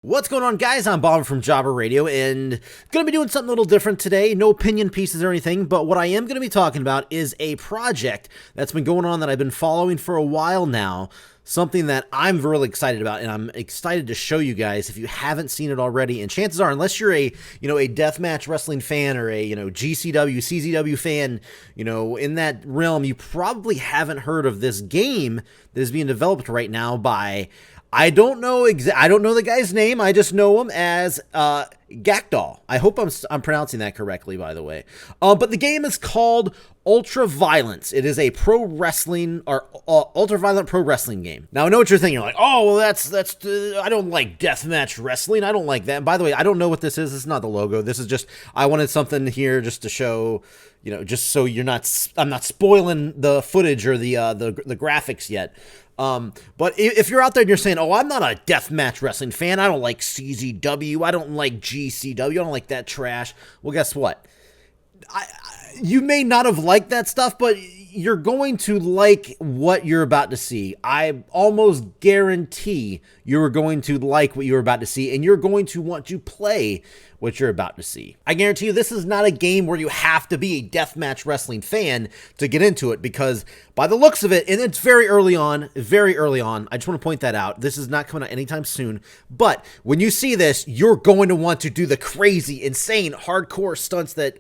What's going on, guys? I'm Bob from Jobber Radio, and going to be doing something a little different today. No opinion pieces or anything, but what I am going to be talking about is a project that's been going on that I've been following for a while now, something that I'm really excited about, and I'm excited to show you guys if you haven't seen it already. And chances are, unless you're a deathmatch wrestling fan or a GCW, CZW fan, in that realm, you probably haven't heard of this game that is being developed right now by, I don't know the guy's name. I just know him as Gakdal. I hope I'm pronouncing that correctly, by the way. But the game is called ULTRAVIOLENT. It is a pro wrestling or ultra-violent pro wrestling game. Now I know what you're thinking. You're like, oh, well, that's I don't like deathmatch wrestling. I don't like that. And by the way, I don't know what this is. It's not the logo. This is just, I wanted something here just to show, just so I'm not spoiling the footage or the graphics yet. But if you're out there and you're saying, oh, I'm not a deathmatch wrestling fan, I don't like CZW, I don't like GCW, I don't like that trash. Well, guess what? You may not have liked that stuff, but you're going to like what you're about to see. I almost guarantee you're going to like what you're about to see, and you're going to want to play what you're about to see. I guarantee you this is not a game where you have to be a deathmatch wrestling fan to get into it, because by the looks of it, and it's very early on, I just want to point that out. This is not coming out anytime soon, but when you see this, you're going to want to do the crazy, insane, hardcore stunts that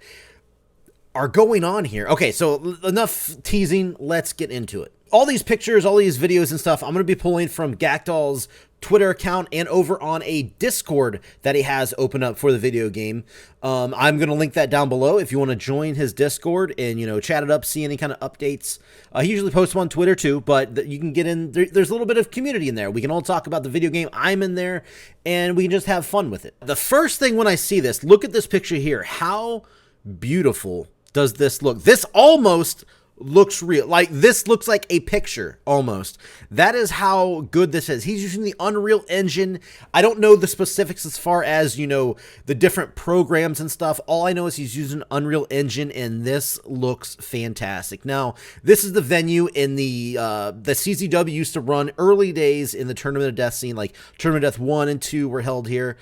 are going on here. Okay, so enough teasing, let's get into it. All these pictures, all these videos and stuff, I'm going to be pulling from Gakdal's Twitter account and over on a Discord that he has opened up for the video game. I'm going to link that down below if you want to join his Discord and, chat it up, see any kind of updates. He usually posts them on Twitter too, but you can get in. There's a little bit of community in there. We can all talk about the video game. I'm in there, and we can just have fun with it. The first thing when I see this, look at this picture here. How beautiful does this look? This almost looks real. Like, this looks like a picture almost. That is how good this is. He's using the Unreal Engine. I don't know the specifics as far as, the different programs and stuff. All I know is he's using Unreal Engine, and this looks fantastic. Now, this is the venue in the CZW used to run early days in the Tournament of Death scene. Like, Tournament of Death 1 and 2 were held here.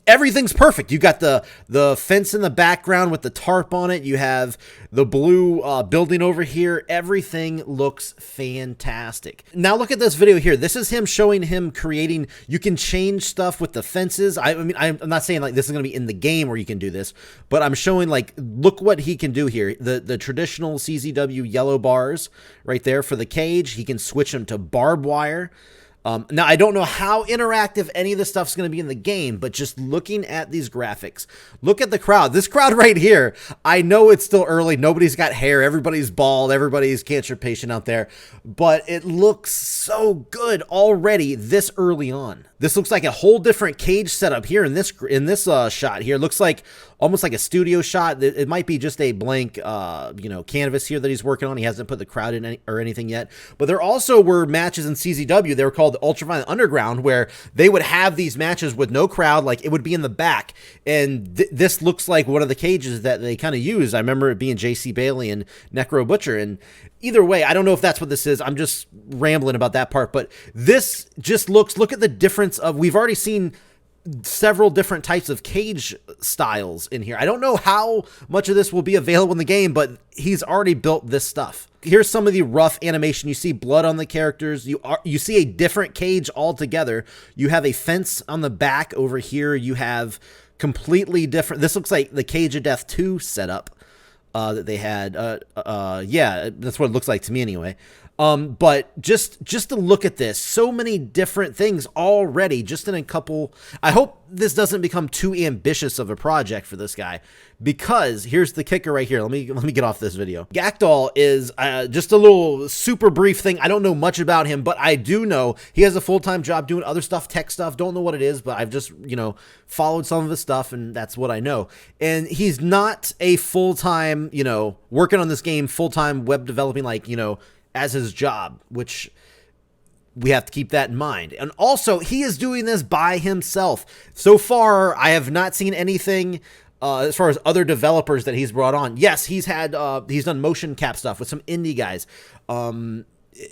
Everything's perfect. You got the fence in the background with the tarp on it. You have the blue building over here. Everything looks fantastic. Now look at this video here. This is him showing him creating. You can change stuff with the fences. I mean, I'm not saying like this is going to be in the game where you can do this, but I'm showing like, look what he can do here. The traditional CZW yellow bars right there for the cage. He can switch them to barbed wire. Now, I don't know how interactive any of this stuff's going to be in the game, but just looking at these graphics, look at the crowd. This crowd right here, I know it's still early. Nobody's got hair. Everybody's bald. Everybody's cancer patient out there. But it looks so good already this early on. This looks like a whole different cage setup here in this shot here. It looks like almost like a studio shot. It might be just a blank, canvas here that he's working on. He hasn't put the crowd in or anything yet. But there also were matches in CZW. They were called the Ultraviolent Underground, where they would have these matches with no crowd. Like, it would be in the back. And this looks like one of the cages that they kind of use. I remember it being JC Bailey and Necro Butcher. And either way, I don't know if that's what this is. I'm just rambling about that part. But this just look at the difference of, we've already seen several different types of cage styles in here. I don't know how much of this will be available in the game, but he's already built this stuff. Here's some of the rough animation. You see blood on the characters. You see a different cage altogether. You have a fence on the back over here. You have completely different. This looks like the Cage of Death 2 setup that they had. Yeah, that's what it looks like to me anyway. But just to look at this, so many different things already, just in a couple. I hope this doesn't become too ambitious of a project for this guy, because here's the kicker right here. Let me get off this video. Gakdal is just a little super brief thing. I don't know much about him, but I do know he has a full-time job doing other stuff, tech stuff. Don't know what it is, but I've just, followed some of his stuff, and that's what I know. And he's not a full-time, working on this game, full-time web developing, like, as his job, which we have to keep that in mind. And also, he is doing this by himself. So far, I have not seen anything as far as other developers that he's brought on. Yes, he's done motion cap stuff with some indie guys.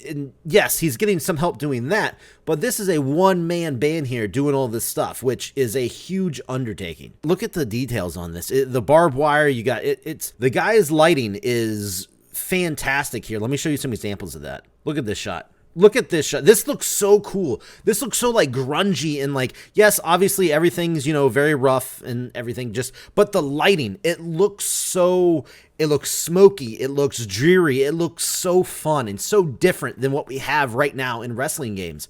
and yes, he's getting some help doing that, but this is a one-man band here doing all this stuff, which is a huge undertaking. Look at the details on this. The barbed wire, you got it's the guy's lighting is fantastic here. Let me show you some examples of that. Look at this shot. Look at this shot. This looks so cool. This looks so like grungy and like, yes, obviously everything's, you know, very rough and everything, but the lighting, it looks smoky, it looks dreary, it looks so fun and so different than what we have right now in wrestling games.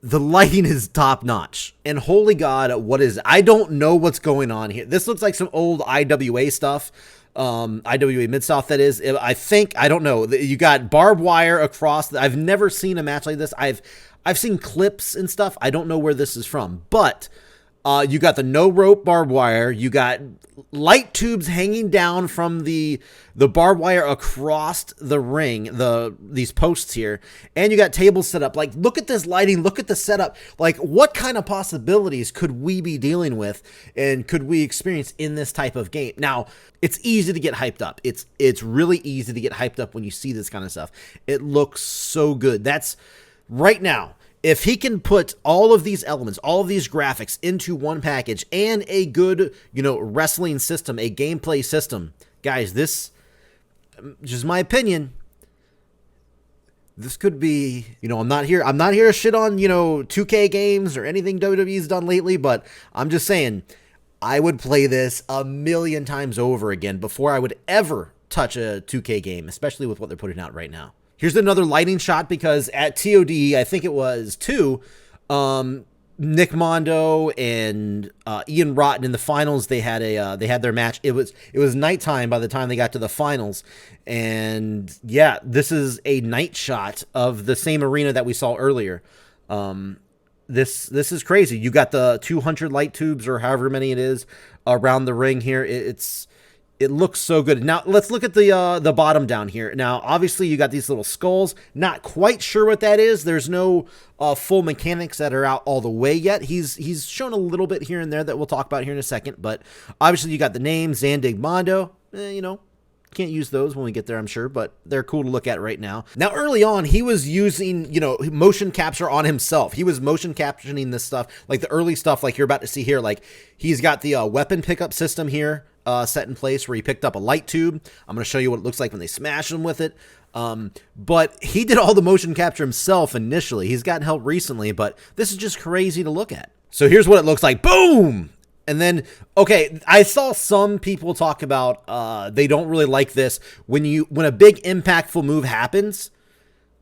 The lighting is top notch. And holy God, what is it? I don't know what's going on here. This looks like some old IWA stuff. IWA Mid-South, that is. I don't know. You got barbed wire across. I've never seen a match like this. I've seen clips and stuff. I don't know where this is from, but you got the no rope barbed wire. You got light tubes hanging down from the barbed wire across the ring, these posts here, and you got tables set up. Like, look at this lighting, look at the setup. Like, what kind of possibilities could we be dealing with and could we experience in this type of game? Now, it's easy to get hyped up. It's really easy to get hyped up when you see this kind of stuff. It looks so good. That's right now. If he can put all of these elements, all of these graphics into one package and a good, you know, wrestling system, a gameplay system, guys, this, just my opinion, this could be, you know, I'm not here to shit on, you know, 2K games or anything WWE's done lately, but I'm just saying, I would play this a million times over again before I would ever touch a 2K game, especially with what they're putting out right now. Here's another lighting shot because at TOD, I think it was 2, Nick Mondo and Ian Rotten in the finals, they had their match. It was nighttime by the time they got to the finals. And yeah, this is a night shot of the same arena that we saw earlier. This is crazy. You got the 200 light tubes or however many it is around the ring here. It looks so good. Now, let's look at the bottom down here. Now, obviously, you got these little skulls. Not quite sure what that is. There's no full mechanics that are out all the way yet. He's shown a little bit here and there that we'll talk about here in a second. But obviously, you got the name, Zandig Mondo. You know, can't use those when we get there, I'm sure. But they're cool to look at right now. Now, early on, he was using, you know, motion capture on himself. He was motion captioning this stuff. Like the early stuff like you're about to see here. Like, he's got the weapon pickup system here. Set in place where he picked up a light tube. I'm going to show you what it looks like when they smash him with it. But he did all the motion capture himself initially. He's gotten help recently, but this is just crazy to look at. So here's what it looks like. Boom! And then, okay, I saw some people talk about they don't really like this when a big impactful move happens.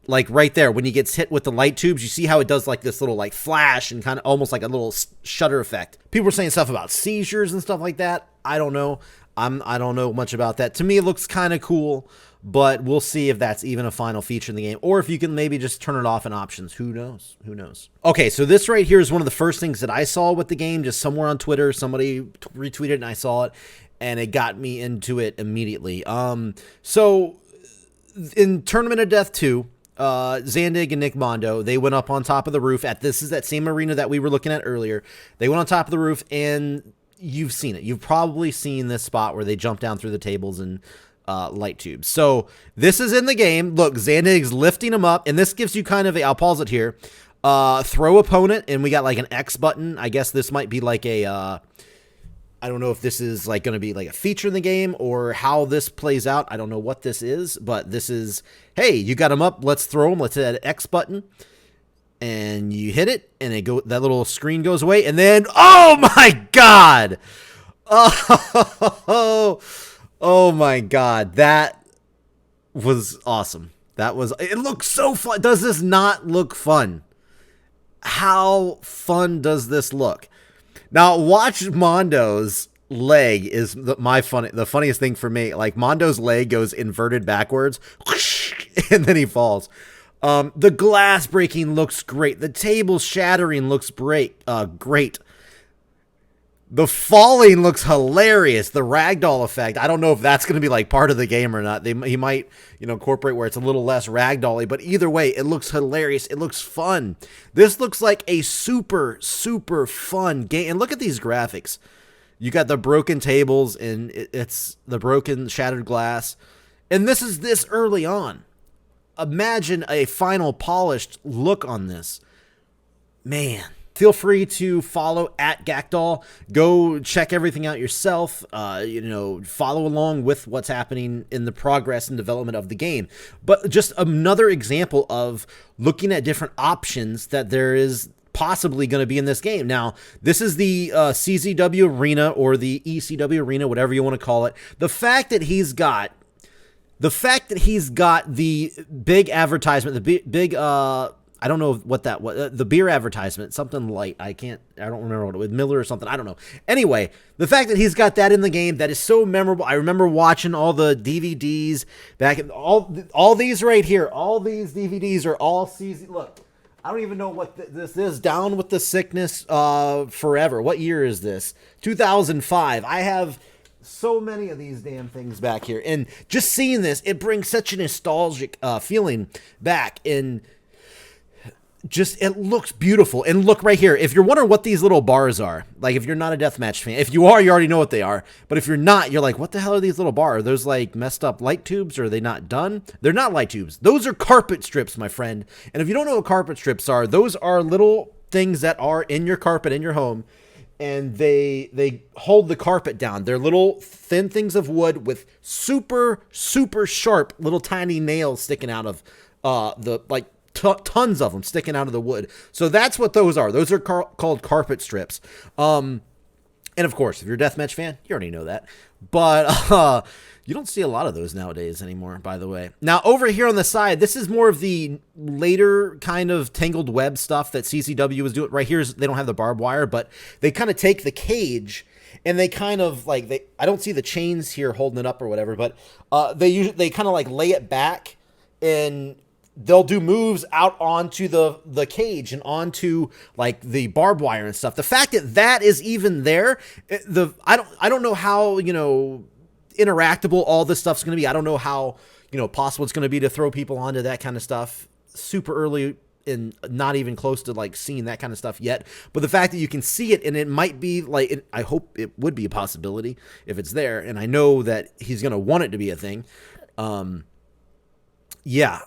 Like right there, when he gets hit with the light tubes, you see how it does like this little like flash and kind of almost like a little shutter effect. People were saying stuff about seizures and stuff like that. I don't know. I don't know much about that. To me, it looks kind of cool, but we'll see if that's even a final feature in the game or if you can maybe just turn it off in options. Who knows? Who knows? Okay, so this right here is one of the first things that I saw with the game, just somewhere on Twitter. Somebody retweeted it and I saw it, and it got me into it immediately. So in Tournament of Death 2, Zandig and Nick Mondo, they went up on top of the roof this is that same arena that we were looking at earlier. They went on top of the roof, and you've seen it. You've probably seen this spot where they jump down through the tables and light tubes. So this is in the game. Look, Zandig's lifting him up, and this gives you kind of I'll pause it here. Throw opponent, and we got like an X button. I guess this might be like a I don't know if this is like going to be like a feature in the game or how this plays out. I don't know what this is, but this is, hey, you got him up. Let's throw him. Let's hit that X button. And you hit it, and that little screen goes away. And then, oh my God. Oh my God. That was awesome. It looks so fun. Does this not look fun? How fun does this look? Now, watch Mondo's leg is the funniest thing for me. Like, Mondo's leg goes inverted backwards, and then he falls. The glass breaking looks great. The table shattering looks great. The falling looks hilarious. The ragdoll effect, I don't know if that's going to be like part of the game or not. He might, incorporate where it's a little less ragdolly, but either way, it looks hilarious. It looks fun. This looks like a super, super fun game. And look at these graphics. You got the broken tables, and it's the broken, shattered glass. And this is this early on. imagine a final polished look on this. Man. Feel free to follow at Gakdal. Go check everything out yourself. Follow along with what's happening in the progress and development of the game. But just another example of looking at different options that there is possibly going to be in this game. Now, this is the CZW Arena or the ECW Arena, whatever you want to call it. The fact that he's got the big advertisement, the big I don't know what that was. The beer advertisement, something light. I don't remember what it was, Miller or something. I don't know. Anyway, the fact that he's got that in the game, that is so memorable. I remember watching all the DVDs back in all these right here. All these DVDs are all CZ. Look, I don't even know what this is. Down with the Sickness Forever. What year is this? 2005. I have so many of these damn things back here. And just seeing this, it brings such a nostalgic feeling back. And just, it looks beautiful. And look right here. If you're wondering what these little bars are, like if you're not a deathmatch fan, if you are, you already know what they are. But if you're not, you're like, what the hell are these little bars? Are those like messed up light tubes? Or are they not done? They're not light tubes. Those are carpet strips, my friend. And if you don't know what carpet strips are, those are little things that are in your carpet in your home. And they hold the carpet down. They're little thin things of wood with super, super sharp little tiny nails sticking out of tons of them sticking out of the wood. So that's what those are. Those are called carpet strips. And of course, if you're a deathmatch fan, you already know that. But you don't see a lot of those nowadays anymore, by the way. Now, over here on the side, this is more of the later kind of tangled web stuff that CCW was doing. Right here, they don't have the barbed wire, but they kind of take the cage and they kind of like, I don't see the chains here holding it up or whatever, but they kind of like lay it back and they'll do moves out onto the cage and onto like the barbed wire and stuff. The fact that that is even there, I don't know how, interactable all this stuff's going to be. I don't know how, possible it's going to be to throw people onto that kind of stuff super early and not even close to like seeing that kind of stuff yet. But the fact that you can see it and it might be like, I hope it would be a possibility if it's there. And I know that he's going to want it to be a thing. Yeah.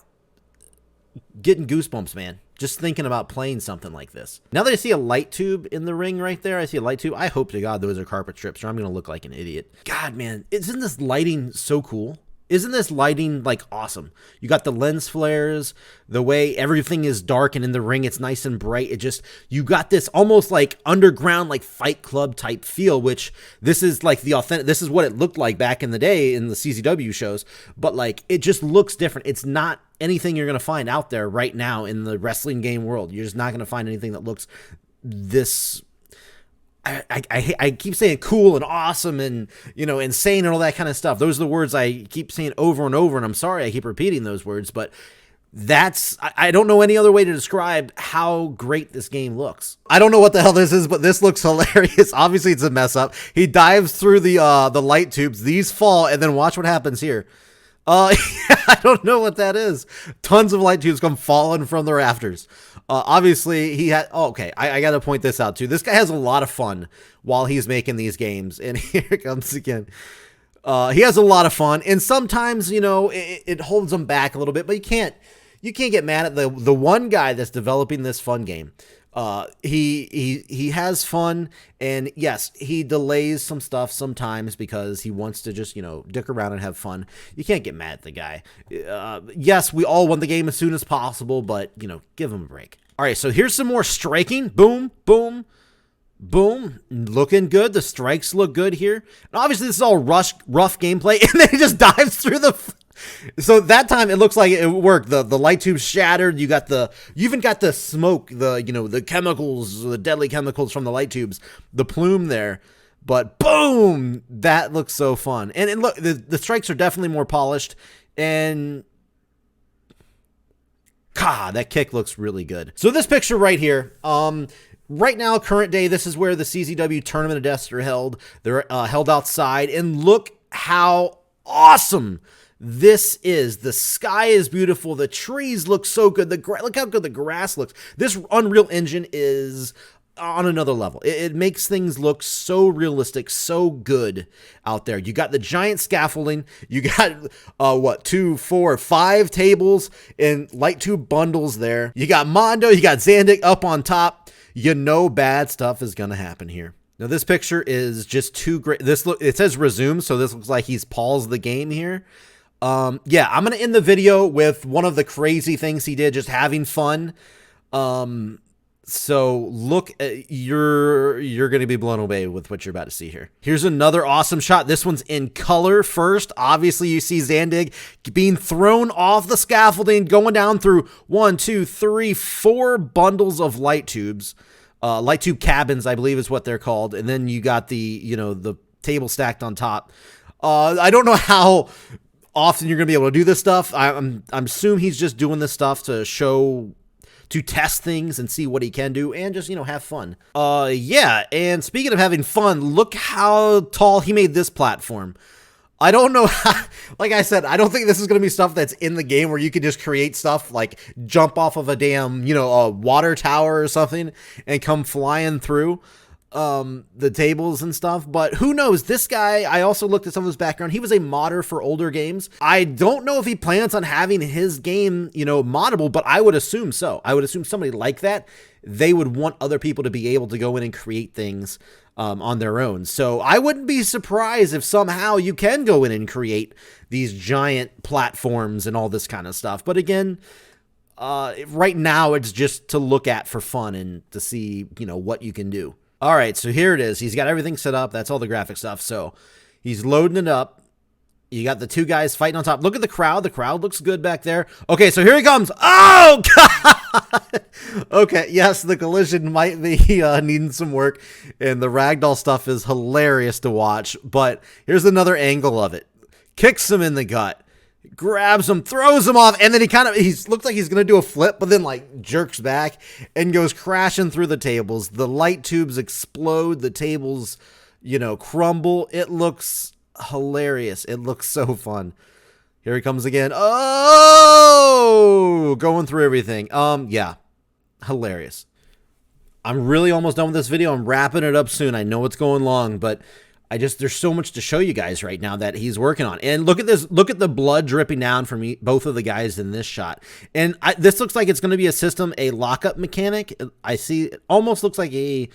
Getting goosebumps, man. Just thinking about playing something like this. Now that I see a light tube in the ring right there, I see a light tube. I hope to God those are carpet strips or I'm going to look like an idiot. God, man, isn't this lighting so cool? Isn't this lighting like awesome? You got the lens flares, the way everything is dark and in the ring it's nice and bright. You got this almost like underground like Fight Club type feel, which this is like the authentic, this is what it looked like back in the day in the CZW shows, but like it just looks different. It's not anything you're going to find out there right now in the wrestling game world. You're just not going to find anything that looks this, I keep saying cool and awesome and, insane and all that kind of stuff. Those are the words I keep saying over and over, and I'm sorry I keep repeating those words, but I don't know any other way to describe how great this game looks. I don't know what the hell this is, but this looks hilarious. Obviously, it's a mess up. He dives through the light tubes. These fall, and then watch what happens here. I don't know what that is. Tons of light tubes come falling from the rafters. Obviously, he had... Oh, okay, I got to point this out, too. This guy has a lot of fun while he's making these games. And here it comes again. He has a lot of fun. And sometimes, it holds him back a little bit. But you can't get mad at the one guy that's developing this fun game. He has fun, and yes, he delays some stuff sometimes because he wants to just, dick around and have fun. You can't get mad at the guy. Yes, we all want the game as soon as possible, but, give him a break. All right, so here's some more striking. Boom, boom, boom. Looking good. The strikes look good here. And obviously, this is all rough gameplay, and then he just dives through the... So that time it looks like it worked. The light tube shattered. You even got the smoke, the chemicals, the deadly chemicals from the light tubes, the plume there. But boom, that looks so fun. And look, the strikes are definitely more polished. And God, that kick looks really good. So this picture right here, right now, current day, this is where the CZW Tournament of Deaths are held. They're held outside, and look how awesome this is. The sky is beautiful. The trees look so good. Look how good the grass looks. This Unreal Engine is on another level. It makes things look so realistic, so good out there. You got the giant scaffolding. You got, what, 2, 4, 5 tables and light tube bundles there. You got Mondo, you got Zandig up on top. You know bad stuff is going to happen here. Now, this picture is just too great. It says resume, so this looks like he's paused the game here. Yeah, I'm going to end the video with one of the crazy things he did, just having fun. So look, you're going to be blown away with what you're about to see here. Here's another awesome shot. This one's in color first. Obviously, you see Zandig being thrown off the scaffolding, going down through 1, 2, 3, 4 bundles of light tubes. Light tube cabins, I believe is what they're called. And then you got the table stacked on top. I don't know how often you're going to be able to do this stuff. I'm assuming he's just doing this stuff to test things and see what he can do and just, have fun. Yeah, and speaking of having fun, look how tall he made this platform. I don't know how, like I said, I don't think this is going to be stuff that's in the game where you can just create stuff like jump off of a damn, a water tower or something and come flying through the tables and stuff. But who knows? This guy, I also looked at some of his background. He was a modder for older games. I don't know if he plans on having his game, moddable, but I would assume so. I would assume somebody like that, they would want other people to be able to go in and create things on their own. So I wouldn't be surprised if somehow you can go in and create these giant platforms and all this kind of stuff. But again, right now it's just to look at for fun and to see, what you can do. All right, so here it is. He's got everything set up. That's all the graphic stuff. So he's loading it up. You got the 2 guys fighting on top. Look at the crowd. The crowd looks good back there. Okay, so here he comes. Oh, God. Okay, yes, the collision might be needing some work, and the ragdoll stuff is hilarious to watch. But here's another angle of it. Kicks him in the gut. Grabs him, throws him off, and then he looks like he's going to do a flip, but then jerks back and goes crashing through the tables. The light tubes explode. The tables, crumble. It looks hilarious. It looks so fun. Here he comes again. Oh, going through everything. Yeah, hilarious. I'm really almost done with this video. I'm wrapping it up soon. I know it's going long, but there's so much to show you guys right now that he's working on. And look at this. Look at the blood dripping down from both of the guys in this shot. And this looks like it's going to be a lockup mechanic. I see it almost looks like it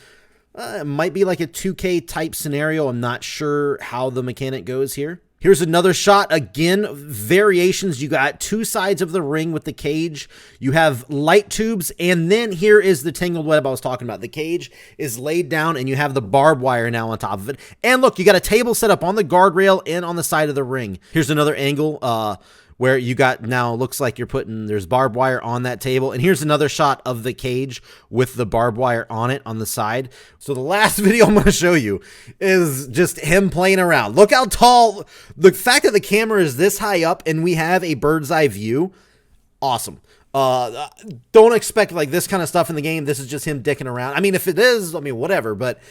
might be like a 2K type scenario. I'm not sure how the mechanic goes here. Here's another shot. Again, variations. You got 2 sides of the ring with the cage. You have light tubes. And then here is the tangled web I was talking about. The cage is laid down and you have the barbed wire now on top of it. And look, you got a table set up on the guardrail and on the side of the ring. Here's another angle where you got now looks like there's barbed wire on that table. And here's another shot of the cage with the barbed wire on it on the side. So the last video I'm going to show you is just him playing around. Look how tall. The fact that the camera is this high up and we have a bird's eye view. Awesome. Don't expect this kind of stuff in the game. This is just him dicking around. I mean, if it is, whatever, but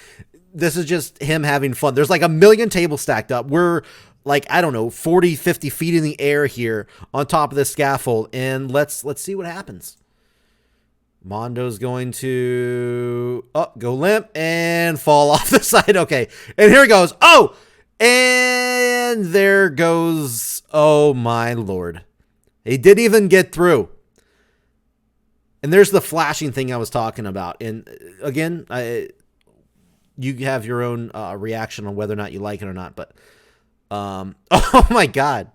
this is just him having fun. There's a million tables stacked up. We're I don't know, 40, 50 feet in the air here on top of this scaffold. And let's see what happens. Mondo's going to go limp and fall off the side. Okay. And here he goes. Oh, and there goes. Oh my Lord. He didn't even get through. And there's the flashing thing I was talking about. And again, you have your own reaction on whether or not you like it or not, but oh my God.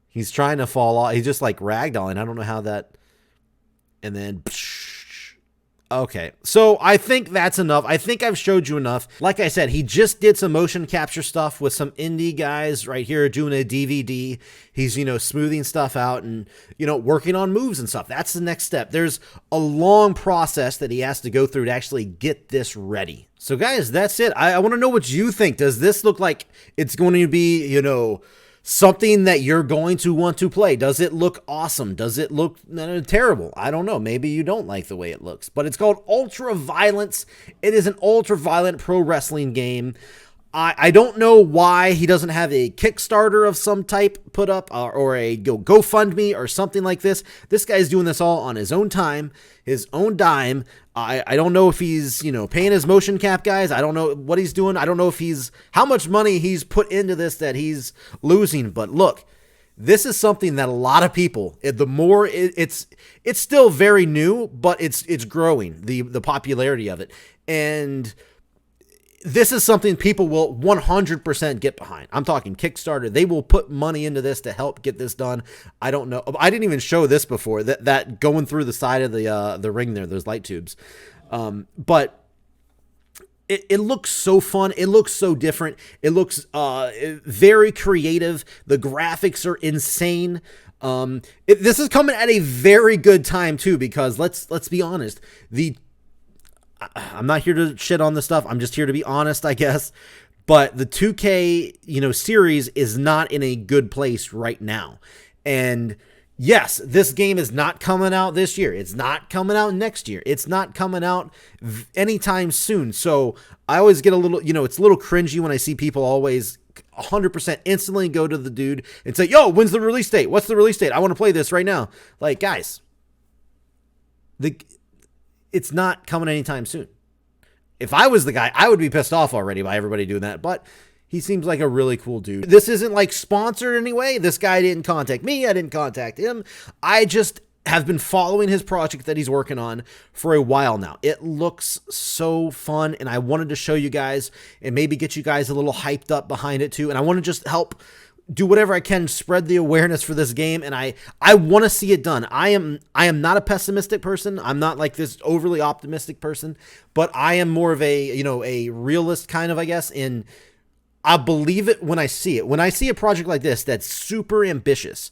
He's trying to fall off. He's just ragdolling. I don't know how that. And then. Okay. So I think that's enough. I think I've showed you enough. Like I said, he just did some motion capture stuff with some indie guys right here doing a DVD. He's, smoothing stuff out and, working on moves and stuff. That's the next step. There's a long process that he has to go through to actually get this ready. So guys, that's it. I want to know what you think. Does this look like it's going to be, something that you're going to want to play? Does it look awesome? Does it look terrible? I don't know. Maybe you don't like the way it looks, but it's called ULTRAVIOLENT. It is an ultra-violent pro wrestling game. I don't know why he doesn't have a Kickstarter of some type put up or a GoFundMe or something like this. This guy's doing this all on his own time, his own dime. I don't know if he's, paying his motion cap guys. I don't know what he's doing. I don't know if how much money he's put into this that he's losing. But look, this is something that a lot of people, it's still very new, but it's growing, the popularity of it. And this is something people will 100% get behind. I'm talking Kickstarter. They will put money into this to help get this done. I don't know. I didn't even show this before, that going through the side of the ring there, those light tubes. But it looks so fun. It looks so different. It looks very creative. The graphics are insane. This is coming at a very good time too, because let's be honest, I'm not here to shit on this stuff. I'm just here to be honest, I guess. But the 2K, series is not in a good place right now. And yes, this game is not coming out this year. It's not coming out next year. It's not coming out anytime soon. So I always get a little, it's a little cringy when I see people always 100% instantly go to the dude and say, yo, when's the release date? What's the release date? I want to play this right now. Like, guys, it's not coming anytime soon. If I was the guy, I would be pissed off already by everybody doing that. But he seems like a really cool dude. This isn't like sponsored anyway. This guy didn't contact me. I didn't contact him. I just have been following his project that he's working on for a while now. It looks so fun, and I wanted to show you guys and maybe get you guys a little hyped up behind it too. And I want to just help do whatever I can, spread the awareness for this game, and I want to see it done. I am not a pessimistic person. I'm not like this overly optimistic person, but I am more of a realist kind of, I guess, and I believe it when I see it. When I see a project like this that's super ambitious,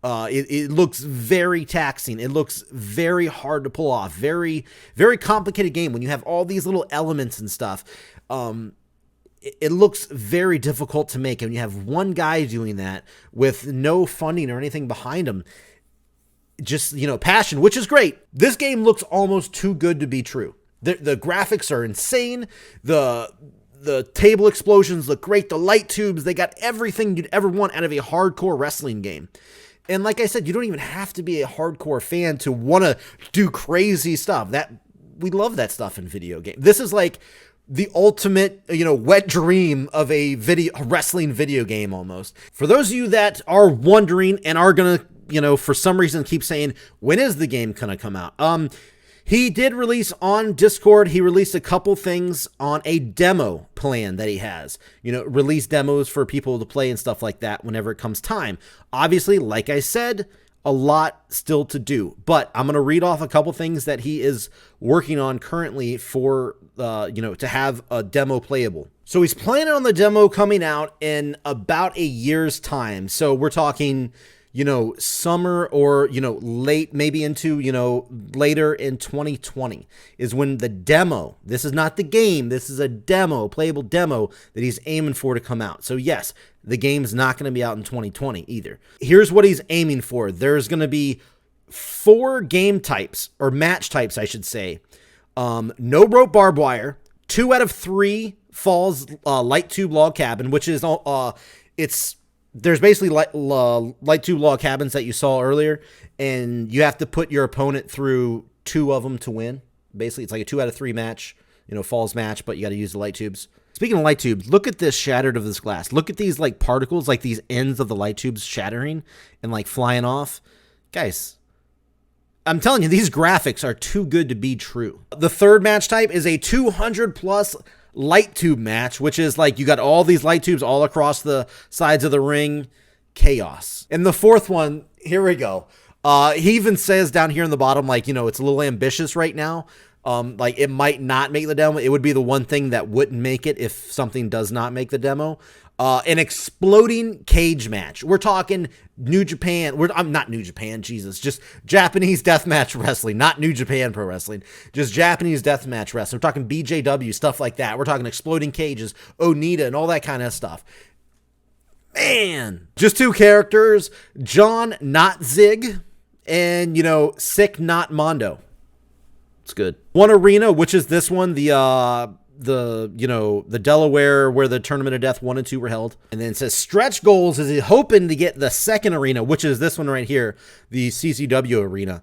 it looks very taxing. It looks very hard to pull off. Very, very complicated game when you have all these little elements and stuff. It looks very difficult to make, and you have one guy doing that with no funding or anything behind him. Just, passion, which is great. This game looks almost too good to be true. The graphics are insane. The table explosions look great. The light tubes, they got everything you'd ever want out of a hardcore wrestling game. And like I said, you don't even have to be a hardcore fan to want to do crazy stuff. We love that stuff in video games. This is like the ultimate, wet dream of a wrestling video game almost. For those of you that are wondering and are going to, for some reason keep saying, when is the game going to come out? He did release on Discord. He released a couple things on a demo plan that he has, release demos for people to play and stuff like that whenever it comes time. Obviously, like I said, a lot still to do, but I'm going to read off a couple things that he is working on currently for, to have a demo playable. So he's planning on the demo coming out in about a year's time. So we're talking, summer or, late, maybe into, later in 2020 is when the demo, this is not the game, this is a demo, playable demo that he's aiming for to come out. So yes, the game's not going to be out in 2020 either. Here's what he's aiming for. There's going to be 4 game types, or match types, I should say. No rope barbed wire, 2 out of 3 falls light tube log cabin, which is there's basically light tube log cabins that you saw earlier, and you have to put your opponent through 2 of them to win. Basically, it's like a 2 out of 3 match, falls match, but you got to use the light tubes. Speaking of light tubes, look at this shattered of this glass. Look at these like particles, like these ends of the light tubes shattering and like flying off. Guys, I'm telling you, these graphics are too good to be true. The third match type is a 200 plus light tube match, which is like you got all these light tubes all across the sides of the ring. Chaos. And the fourth one, here we go. He even says down here in the bottom, like, it's a little ambitious right now. Like it might not make the demo. It would be the one thing that wouldn't make it if something does not make the demo. An exploding cage match. We're talking New Japan. I'm not New Japan, Jesus. Just Japanese deathmatch wrestling, not New Japan Pro Wrestling. Just Japanese deathmatch wrestling. We're talking BJW, stuff like that. We're talking exploding cages, Onita, and all that kind of stuff. Man, just 2 characters, John not Zig, and, Sick not Mondo. It's good. 1 arena, which is this one, the the Delaware where the Tournament of Death 1 and 2 were held. And then it says stretch goals is he hoping to get the second arena, which is this one right here, the CCW arena.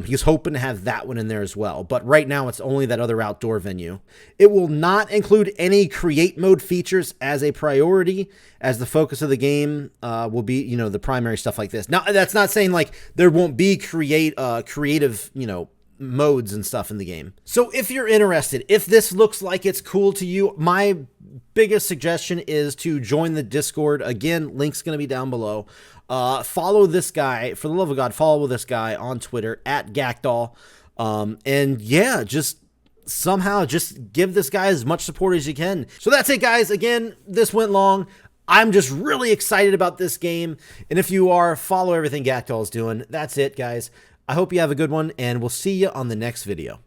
He's hoping to have that one in there as well. But right now it's only that other outdoor venue. It will not include any create mode features as a priority, as the focus of the game will be, the primary stuff like this. Now, that's not saying like there won't be creative, modes and stuff in the game. So if you're interested, if this looks like it's cool to you, my biggest suggestion is to join the Discord. Again, link's going to be down below. Follow this guy, for the love of God, follow this guy on Twitter at Gakdal. And yeah, just somehow just give this guy as much support as you can. So that's it, guys. Again, this went long. I'm just really excited about this game. And if you are, follow everything Gakdal is doing. That's it, guys. I hope you have a good one, and we'll see you on the next video.